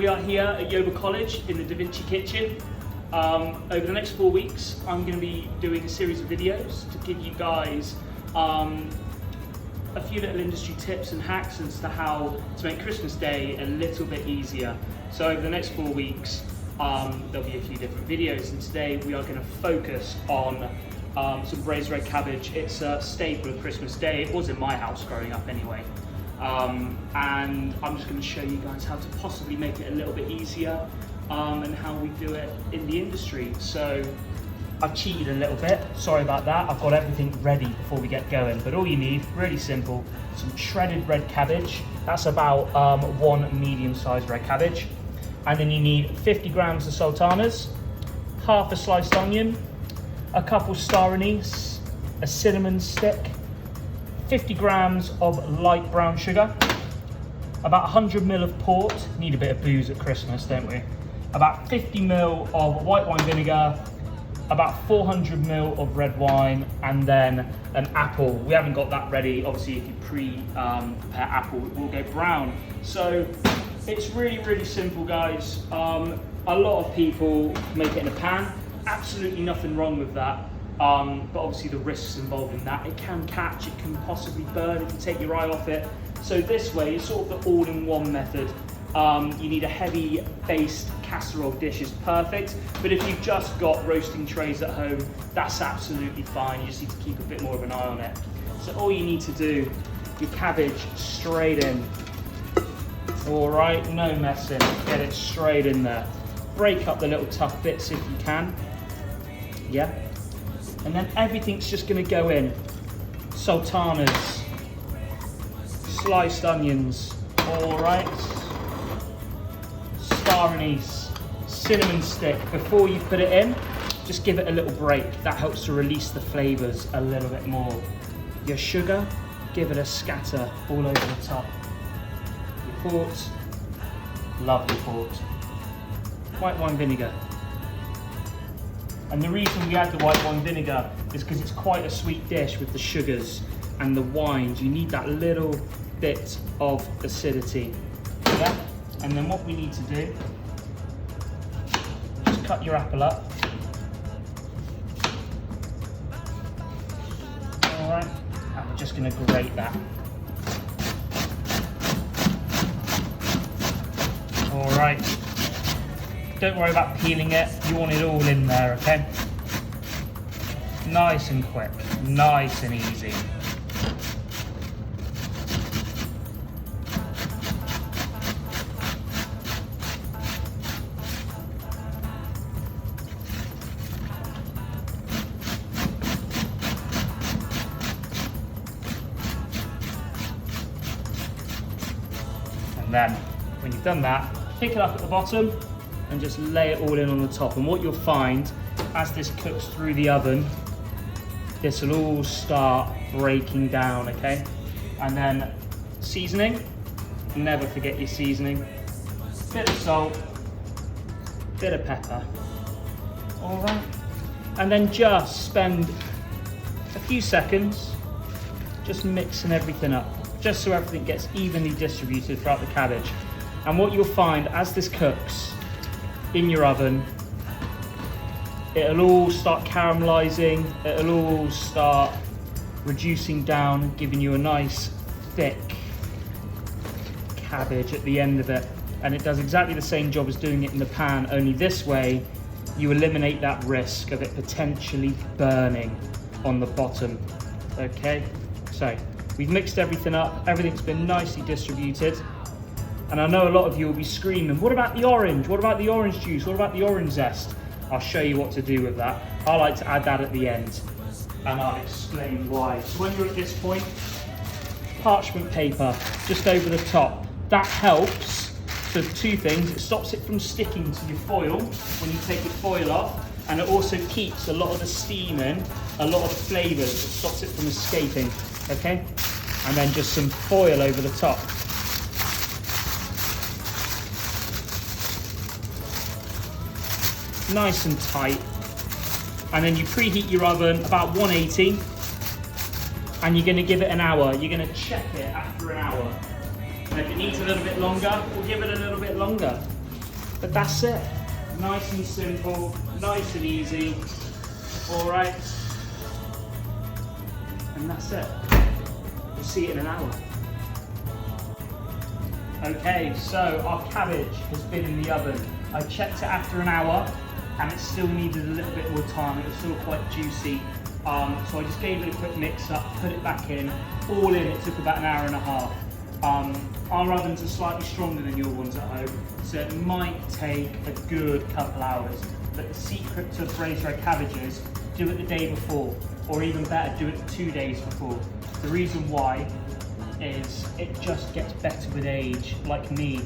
We are here at Yoba College in the Da Vinci kitchen. Over the next 4 weeks, I'm going to be doing a series of videos to give you guys a few little industry tips and hacks as to how to make Christmas Day a little bit easier. So over the next 4 weeks, there'll be a few different videos, and today we are going to focus on some braised red cabbage. It's a staple of Christmas Day. It was in my house growing up anyway. And I'm just going to show you guys how to possibly make it a little bit easier and how we do it in the industry. So I've cheated a little bit, sorry about that. I've got everything ready before we get going, but all you need, really simple, some shredded red cabbage. That's about one medium-sized red cabbage. And then you need 50 grams of sultanas, half a sliced onion, a couple star anise, a cinnamon stick, 50 grams of light brown sugar, about 100 ml of port, need a bit of booze at Christmas, don't we? About 50 ml of white wine vinegar, about 400 ml of red wine, and then an apple. We haven't got that ready. Obviously, if you prepare apple, it will go brown. So it's really, really simple, guys. A lot of people make it in a pan. Absolutely nothing wrong with that. But obviously the risks involved in that. It can catch, it can possibly burn if you take your eye off it. So this way, it's sort of the all-in-one method. You need a heavy based casserole dish is perfect, but if you've just got roasting trays at home, that's absolutely fine. You just need to keep a bit more of an eye on it. So all you need to do, your cabbage straight in. All right, no messing, get it straight in there. Break up the little tough bits if you can, yeah? And then everything's just gonna go in. Sultanas, sliced onions, all right? Star anise, cinnamon stick. Before you put it in, just give it a little break. That helps to release the flavors a little bit more. Your sugar, give it a scatter all over the top. Your port, lovely port. White wine vinegar. And the reason we add the white wine vinegar is because it's quite a sweet dish with the sugars and the wines. You need that little bit of acidity. Yeah? And then what we need to do, just cut your apple up. All right, and we're just gonna grate that. All right. Don't worry about peeling it, you want it all in there, okay? Nice and quick, nice and easy. And then, when you've done that, pick it up at the bottom, and just lay it all in on the top. And what you'll find, as this cooks through the oven, this will all start breaking down, okay? And then seasoning, never forget your seasoning. Bit of salt, bit of pepper, all right? And then just spend a few seconds just mixing everything up, just so everything gets evenly distributed throughout the cabbage. And what you'll find as this cooks, in your oven, it'll all start caramelizing, it'll all start reducing down, giving you a nice thick cabbage at the end of it. And it does exactly the same job as doing it in the pan, only this way you eliminate that risk of it potentially burning on the bottom. Okay, so we've mixed everything up, everything's been nicely distributed. And I know a lot of you will be screaming, what about the orange? What about the orange juice? What about the orange zest? I'll show you what to do with that. I like to add that at the end, and I'll explain why. So when you're at this point, parchment paper just over the top. That helps. So two things, it stops it from sticking to your foil when you take your foil off, and it also keeps a lot of the steam in, a lot of the flavors. It stops it from escaping, okay? And then just some foil over the top. Nice and tight, and then you preheat your oven about 180, and you're going to give it an hour. You're going to check it after an hour, and if it needs a little bit longer, we'll give it a little bit longer. But that's it. Nice and simple, nice and easy. All right. And that's it. We'll see it in an hour. Okay, so our cabbage has been in the oven. I checked it after an hour and it still needed a little bit more time. It was still quite juicy. So I just gave it a quick mix up, put it back in. All in, it took about an hour and a half. Our ovens are slightly stronger than your ones at home, so it might take a good couple hours. But the secret to braised red cabbages, do it the day before, or even better, do it 2 days before. The reason why is it just gets better with age, like me,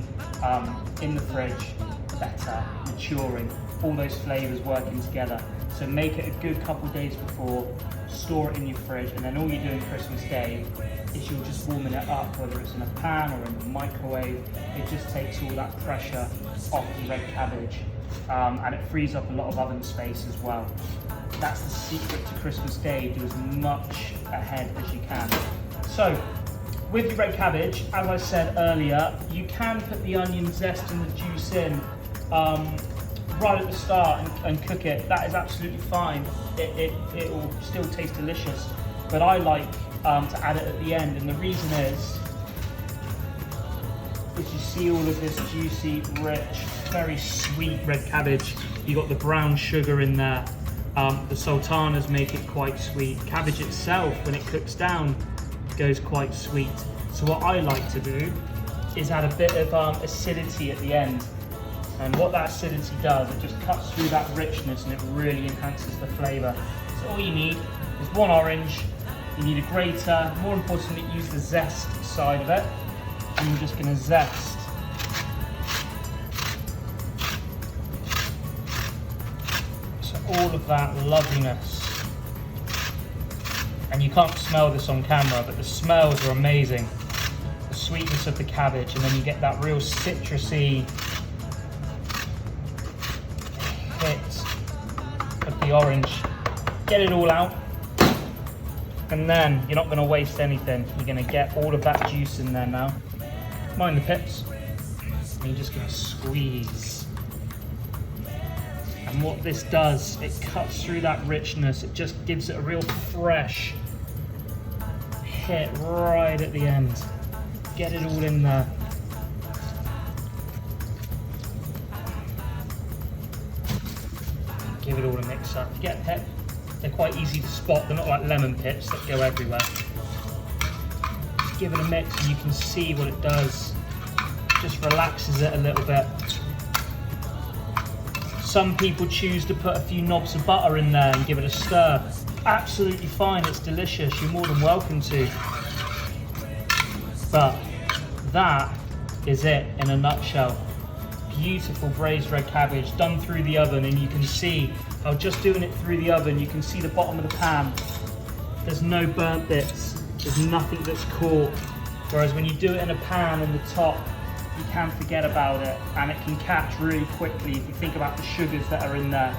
in the fridge, better, maturing, all those flavours working together. So make it a good couple days before, store it in your fridge, and then all you do on Christmas Day is you're just warming it up, whether it's in a pan or in the microwave. It just takes all that pressure off the red cabbage, and it frees up a lot of oven space as well. That's the secret to Christmas Day, do as much ahead as you can. So, with your red cabbage, as I said earlier, you can put the onion zest and the juice in right at the start and cook it. That is absolutely fine. It will still taste delicious, but I like to add it at the end, and the reason is you see all of this juicy, rich, very sweet red cabbage. You got the brown sugar in there. The sultanas make it quite sweet. Cabbage itself, when it cooks down, goes quite sweet. So what I like to do is add a bit of acidity at the end. And what that acidity does, it just cuts through that richness and it really enhances the flavour. So all you need is one orange, you need a grater, more importantly use the zest side of it, and you're just going to zest. So all of that loveliness. And you can't smell this on camera, but the smells are amazing. The sweetness of the cabbage, and then you get that real citrusy hit of the orange. Get it all out, and then you're not going to waste anything. You're going to get all of that juice in there now. Mind the pips. And you're just going to squeeze. And what this does, it cuts through that richness. It just gives it a real fresh hit right at the end. Get it all in there. Give it all a mix up. Get a pip. They're quite easy to spot. They're not like lemon pips that go everywhere. Just give it a mix and you can see what it does. Just relaxes it a little bit. Some people choose to put a few knobs of butter in there and give it a stir. Absolutely fine, it's delicious. You're more than welcome to. But that is it in a nutshell. Beautiful braised red cabbage done through the oven, and you can see how just doing it through the oven, you can see the bottom of the pan. There's no burnt bits, there's nothing that's caught. Whereas when you do it in a pan on the top, you can forget about it and it can catch really quickly. If you think about the sugars that are in there,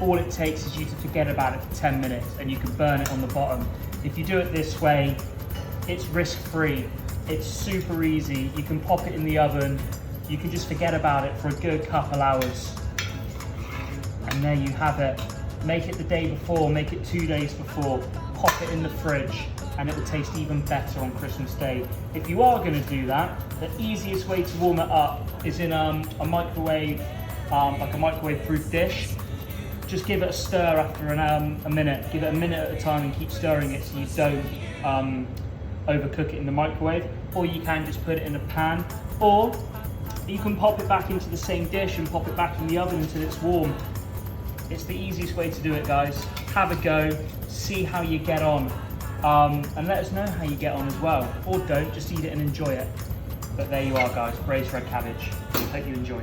all it takes is you to forget about it for 10 minutes and you can burn it on the bottom. If you do it this way, it's risk-free. It's super easy. You can pop it in the oven. You can just forget about it for a good couple hours. And there you have it. Make it the day before, make it 2 days before, pop it in the fridge, and it will taste even better on Christmas Day. If you are going to do that, the easiest way to warm it up is in a microwave, like a microwave-proof dish. Just give it a stir after a minute. Give it a minute at a time and keep stirring it so you don't overcook it in the microwave. Or you can just put it in a pan, or you can pop it back into the same dish and pop it back in the oven until it's warm. It's the easiest way to do it, guys. Have a go, see how you get on, and let us know how you get on as well. Or don't, just eat it and enjoy it. But there you are, guys, braised red cabbage. Hope you enjoy.